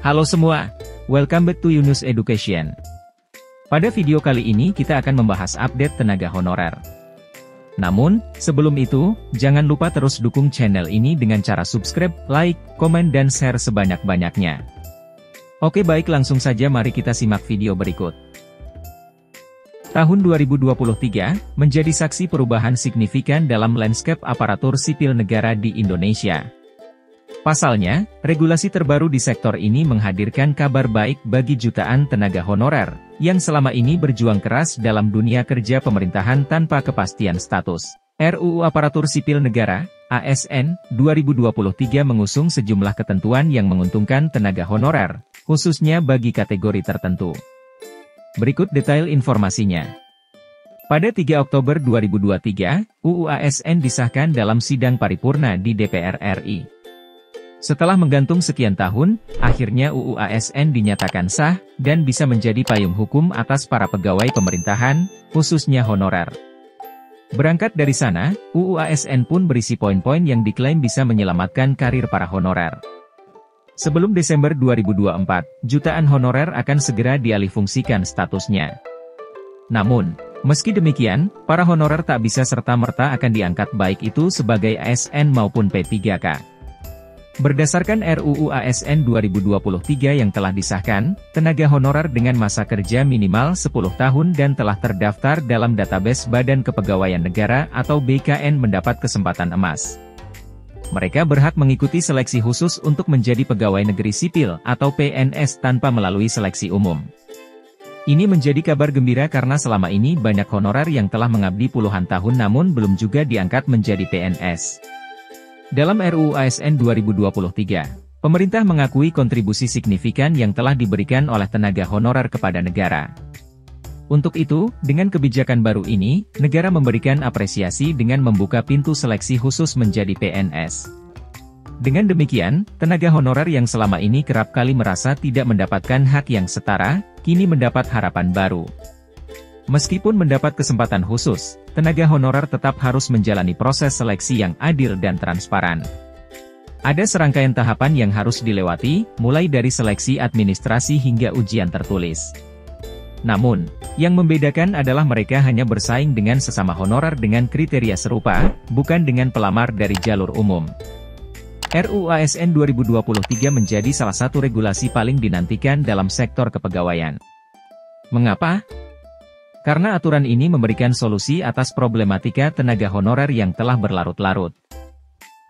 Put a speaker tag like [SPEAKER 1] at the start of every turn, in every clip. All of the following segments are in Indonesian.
[SPEAKER 1] Halo semua, welcome back to Yunus Education. Pada video kali ini kita akan membahas update tenaga honorer. Namun, sebelum itu, jangan lupa terus dukung channel ini dengan cara subscribe, like, komen dan share sebanyak-banyaknya. Oke baik langsung saja mari kita simak video berikut. Tahun 2023, menjadi saksi perubahan signifikan dalam landscape aparatur sipil negara di Indonesia. Pasalnya, regulasi terbaru di sektor ini menghadirkan kabar baik bagi jutaan tenaga honorer, yang selama ini berjuang keras dalam dunia kerja pemerintahan tanpa kepastian status. RUU Aparatur Sipil Negara, ASN, 2023 mengusung sejumlah ketentuan yang menguntungkan tenaga honorer, khususnya bagi kategori tertentu. Berikut detail informasinya. Pada 3 Oktober 2023, UU ASN disahkan dalam sidang paripurna di DPR RI. Setelah menggantung sekian tahun, akhirnya UU ASN dinyatakan sah, dan bisa menjadi payung hukum atas para pegawai pemerintahan, khususnya honorer. Berangkat dari sana, UU ASN pun berisi poin-poin yang diklaim bisa menyelamatkan karir para honorer. Sebelum Desember 2024, jutaan honorer akan segera dialihfungsikan statusnya. Namun, meski demikian, para honorer tak bisa serta-merta akan diangkat baik itu sebagai ASN maupun P3K. Berdasarkan RUU ASN 2023 yang telah disahkan, tenaga honorer dengan masa kerja minimal 10 tahun dan telah terdaftar dalam database Badan Kepegawaian Negara atau BKN mendapat kesempatan emas. Mereka berhak mengikuti seleksi khusus untuk menjadi pegawai negeri sipil atau PNS tanpa melalui seleksi umum. Ini menjadi kabar gembira karena selama ini banyak honorer yang telah mengabdi puluhan tahun namun belum juga diangkat menjadi PNS. Dalam RUU ASN 2023, pemerintah mengakui kontribusi signifikan yang telah diberikan oleh tenaga honorer kepada negara. Untuk itu, dengan kebijakan baru ini, negara memberikan apresiasi dengan membuka pintu seleksi khusus menjadi PNS. Dengan demikian, tenaga honorer yang selama ini kerap kali merasa tidak mendapatkan hak yang setara, kini mendapat harapan baru. Meskipun mendapat kesempatan khusus, tenaga honorer tetap harus menjalani proses seleksi yang adil dan transparan. Ada serangkaian tahapan yang harus dilewati, mulai dari seleksi administrasi hingga ujian tertulis. Namun, yang membedakan adalah mereka hanya bersaing dengan sesama honorer dengan kriteria serupa, bukan dengan pelamar dari jalur umum. RUU ASN 2023 menjadi salah satu regulasi paling dinantikan dalam sektor kepegawaian. Mengapa? Karena aturan ini memberikan solusi atas problematika tenaga honorer yang telah berlarut-larut.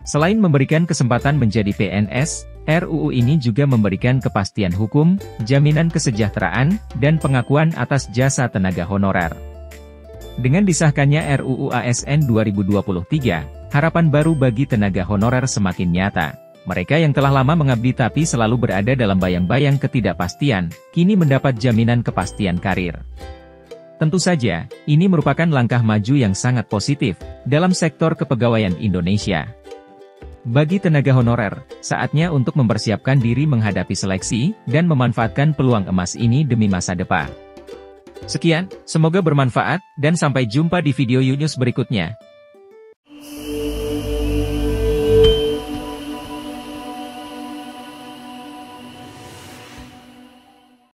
[SPEAKER 1] Selain memberikan kesempatan menjadi PNS, RUU ini juga memberikan kepastian hukum, jaminan kesejahteraan, dan pengakuan atas jasa tenaga honorer. Dengan disahkannya RUU ASN 2023, harapan baru bagi tenaga honorer semakin nyata. Mereka yang telah lama mengabdi tapi selalu berada dalam bayang-bayang ketidakpastian, kini mendapat jaminan kepastian karir. Tentu saja, ini merupakan langkah maju yang sangat positif dalam sektor kepegawaian Indonesia. Bagi tenaga honorer, saatnya untuk mempersiapkan diri menghadapi seleksi dan memanfaatkan peluang emas ini demi masa depan. Sekian, semoga bermanfaat, dan sampai jumpa di video Yunus berikutnya.